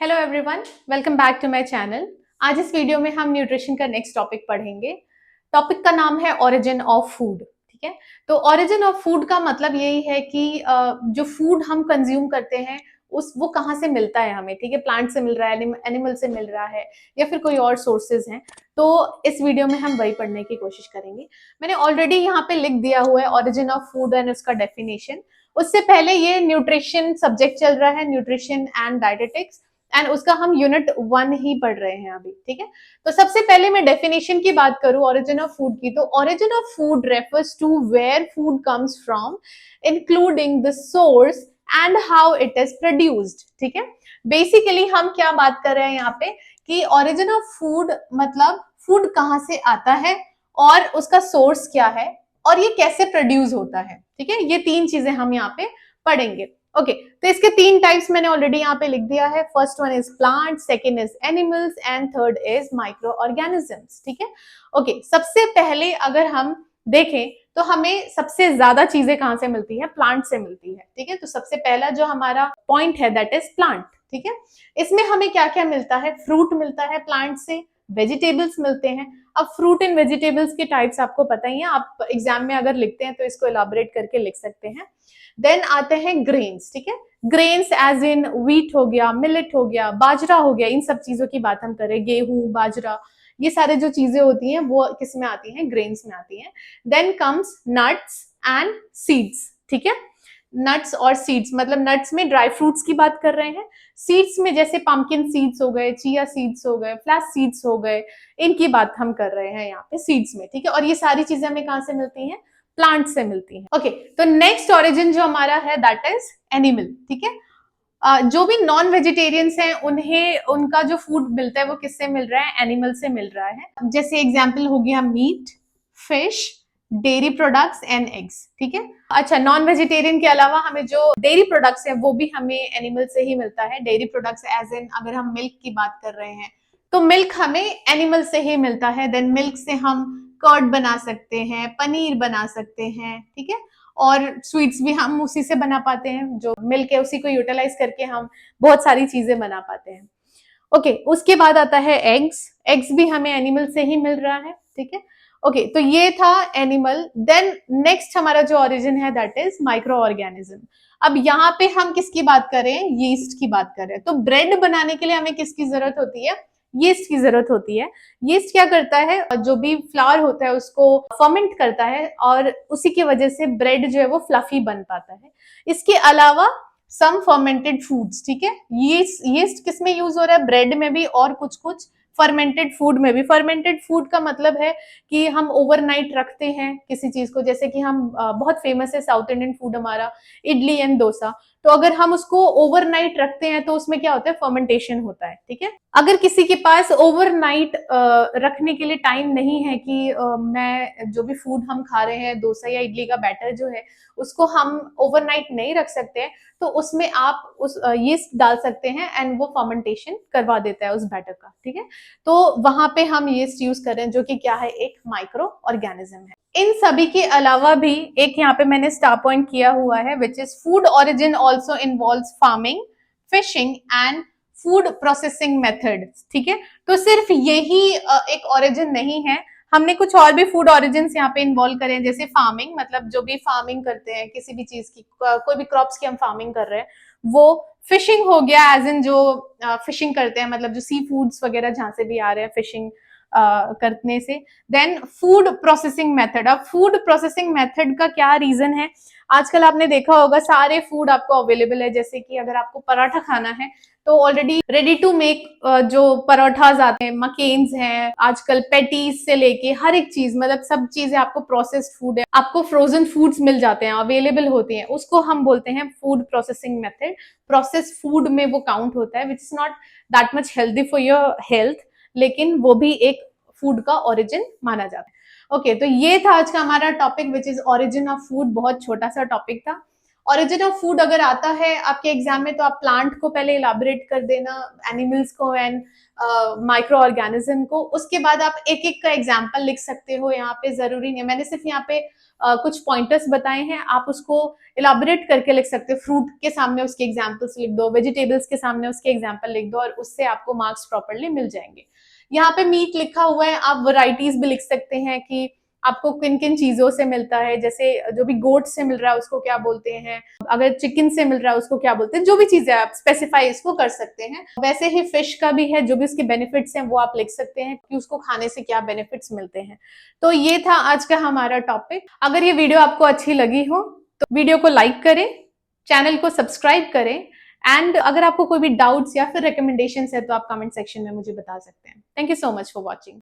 Hello everyone, welcome back to my channel. आज इस video में हम न्यूट्रिशन का नेक्स्ट टॉपिक पढ़ेंगे। टॉपिक का नाम है ओरिजिन ऑफ फूड। ठीक है, तो ओरिजिन ऑफ फूड का मतलब यही है कि जो फूड हम कंज्यूम करते हैं उस वो कहाँ से मिलता है हमें। ठीक है, प्लांट से मिल रहा है, एनिमल से मिल रहा है या फिर कोई और सोर्सेज हैं। तो इस वीडियो में हम वही पढ़ने की कोशिश करेंगे। मैंने ऑलरेडी यहाँ पे लिख दिया हुआ है ओरिजिन ऑफ फूड एंड उसका डेफिनेशन। उससे पहले ये न्यूट्रिशन सब्जेक्ट चल रहा है, न्यूट्रिशन एंड डायटेटिक्स, एंड उसका हम यूनिट 1 ही पढ़ रहे हैं अभी। ठीक है, तो सबसे पहले मैं डेफिनेशन की बात करूं ओरिजिन ऑफ फूड की, तो origin of food refers to where food comes from including the source and how it is produced. ठीक है, बेसिकली हम क्या बात कर रहे हैं यहाँ पे कि ओरिजिन ऑफ फूड मतलब फूड कहाँ से आता है और उसका सोर्स क्या है और ये कैसे प्रोड्यूस होता है। ठीक है, ये तीन चीजें हम यहाँ पे पढ़ेंगे। ओके, तो इसके तीन टाइप्स मैंने ऑलरेडी यहाँ पे लिख दिया है। First one is plant, second is animals and third is micro organisms. ठीक है, ओके, सबसे पहले अगर हम देखें तो हमें सबसे ज्यादा चीजें कहाँ से मिलती है? प्लांट से मिलती है। ठीक है, तो सबसे पहला जो हमारा पॉइंट है दैट इज प्लांट। ठीक है, इसमें हमें क्या क्या मिलता है? फ्रूट मिलता है प्लांट से, वेजिटेबल्स मिलते हैं। अब फ्रूट एंड वेजिटेबल्स के टाइप्स आपको पता ही है, आप एग्जाम में अगर लिखते हैं तो इसको इलाबोरेट करके लिख सकते हैं। देन आते हैं ग्रेन्स। ठीक है, ग्रेन्स एज इन व्हीट हो गया, मिलेट हो गया, बाजरा हो गया, इन सब चीजों की बात हम करें, गेहूं, बाजरा, ये सारे जो चीजें होती हैं वो किस में आती हैं? ग्रेन्स में आती हैं। Then comes nuts and seeds. ठीक है, नट्स और सीड्स मतलब नट्स में ड्राई फ्रूट्स की बात कर रहे हैं, सीड्स में जैसे पंपकिन सीड्स हो गए, चिया सीड्स हो गए, फ्लैक्स सीड्स हो गए, इनकी बात हम कर रहे हैं यहाँ पे सीड्स में। ठीक है, और ये सारी चीजें हमें कहाँ से मिलती हैं? प्लांट से मिलती हैं। ओके, तो नेक्स्ट ओरिजिन जो हमारा है दैट इज एनिमल। ठीक है, जो भी नॉन वेजिटेरियंस हैं उन्हें उनका जो फूड मिलता है वो किससे मिल रहा है? एनिमल से मिल रहा है। जैसे एग्जाम्पल हो गया meat, fish, dairy products and eggs. ठीक है, अच्छा, नॉन वेजिटेरियन के अलावा हमें जो डेयरी प्रोडक्ट्स है वो भी हमें एनिमल से ही मिलता है। डेयरी प्रोडक्ट्स एज इन अगर हम मिल्क की बात कर रहे हैं तो मिल्क हमें एनिमल से ही मिलता है। देन मिल्क से हम कर्ड बना सकते हैं, पनीर बना सकते हैं। ठीक है, और स्वीट्स भी हम उसी से बना पाते हैं, जो मिल्क है उसी को यूटिलाइज करके हम बहुत सारी चीजें बना पाते हैं। ओके, उसके बाद आता है एग्स। एग्स भी हमें एनिमल से ही मिल रहा है। ठीक है, ओके, तो ये था एनिमल। देन नेक्स्ट हमारा जो ओरिजिन है दैट इज माइक्रो ऑर्गेनिज्म। अब यहाँ पे हम किसकी बात करें? यीस्ट की बात करें। तो ब्रेड बनाने के लिए हमें किसकी जरूरत होती है? यीस्ट की जरूरत होती है। यीस्ट क्या करता है? जो भी फ्लावर होता है उसको फर्मेंट करता है और उसी की वजह से ब्रेड जो है वो फ्लफी बन पाता है। इसके अलावा सम फर्मेंटेड फूड्स। ठीक है, यीस्ट किस में यूज हो रहा है? ब्रेड में भी और कुछ कुछ फर्मेंटेड फूड में भी। फर्मेंटेड फूड का मतलब है कि हम ओवरनाइट रखते हैं किसी चीज को, जैसे कि हम बहुत फेमस है साउथ इंडियन फूड हमारा इडली एंड डोसा, तो अगर हम उसको ओवरनाइट रखते हैं तो उसमें क्या होता है? फर्मेंटेशन होता है। ठीक है, अगर किसी के पास ओवरनाइट रखने के लिए टाइम नहीं है कि मैं जो भी फूड हम खा रहे हैं, डोसा या इडली का बैटर जो है उसको हम ओवरनाइट नहीं रख सकते हैं, तो उसमें आप उस यीस्ट डाल सकते हैं एंड वो फर्मेंटेशन करवा देता है उस बैटर का। ठीक है, तो वहां पे हम यीस्ट यूज कर रहे हैं जो कि क्या है? एक माइक्रो ऑर्गेनिज्म है। इन सभी के अलावा भी एक यहाँ पे मैंने स्टार पॉइंट किया हुआ है which is food origin also involves farming, fishing and food processing method. ठीक है, तो सिर्फ यही एक ओरिजिन नहीं है, हमने कुछ और भी फूड ओरिजिन यहाँ पे इन्वॉल्व करें, जैसे फार्मिंग मतलब जो भी फार्मिंग करते हैं किसी भी चीज की, कोई भी क्रॉप्स की हम फार्मिंग कर रहे हैं वो। फिशिंग हो गया एज इन जो फिशिंग करते हैं मतलब जो सी फूड्स वगैरह जहां से भी आ रहे हैं फिशिंग करने से। Then food processing method. अब फूड प्रोसेसिंग मेथड का क्या रीजन है? आजकल आपने देखा होगा सारे फूड आपको अवेलेबल है, जैसे कि अगर आपको पराठा खाना है तो ऑलरेडी रेडी टू मेक जो पराठाज आते हैं, मकेन्स हैं, आजकल पेटीज से लेके हर एक चीज मतलब सब चीजें आपको प्रोसेस्ड फूड है, आपको फ्रोजन फूड्स मिल जाते हैं, अवेलेबल होते हैं, उसको हम बोलते हैं food processing method. Processed food में वो काउंट होता है which is not that much healthy for your health, लेकिन वो भी एक फूड का ओरिजिन माना जाता है। ओके, तो ये था आज का हमारा topic which is origin of food. बहुत छोटा सा टॉपिक था। ओरिजिन ऑफ फूड अगर आता है आपके एग्जाम में तो आप प्लांट को पहले इलाबोरेट कर देना, एनिमल्स को एंड माइक्रो ऑर्गेनिज्म को, उसके बाद आप एक एक का एग्जाम्पल लिख सकते हो। यहाँ पे जरूरी नहीं, मैंने सिर्फ यहाँ पे कुछ पॉइंटर्स बताए हैं, आप उसको इलाबोरेट करके लिख सकते हो। फ्रूट के सामने उसके एग्जाम्पल्स लिख दो, वेजिटेबल्स के सामने उसके एग्जाम्पल लिख दो, और उससे आपको मार्क्स प्रॉपरली मिल जाएंगे। यहाँ पे मीट लिखा हुआ है, आप वैरायटीज भी लिख सकते हैं कि आपको किन किन चीजों से मिलता है, जैसे जो भी गोट से मिल रहा है उसको क्या बोलते हैं, अगर चिकन से मिल रहा है उसको क्या बोलते हैं, जो भी चीजें आप स्पेसिफाई इसको कर सकते हैं। वैसे ही फिश का भी है, जो भी उसके बेनिफिट्स हैं वो आप लिख सकते हैं कि उसको खाने से क्या बेनिफिट्स मिलते हैं। तो ये था आज का हमारा टॉपिक। अगर ये वीडियो आपको अच्छी लगी हो तो वीडियो को लाइक करें, चैनल को सब्सक्राइब करें, एंड अगर आपको कोई भी डाउट्स या फिर रिकमेंडेशंस है तो आप कमेंट सेक्शन में मुझे बता सकते हैं। Thank you so much for watching.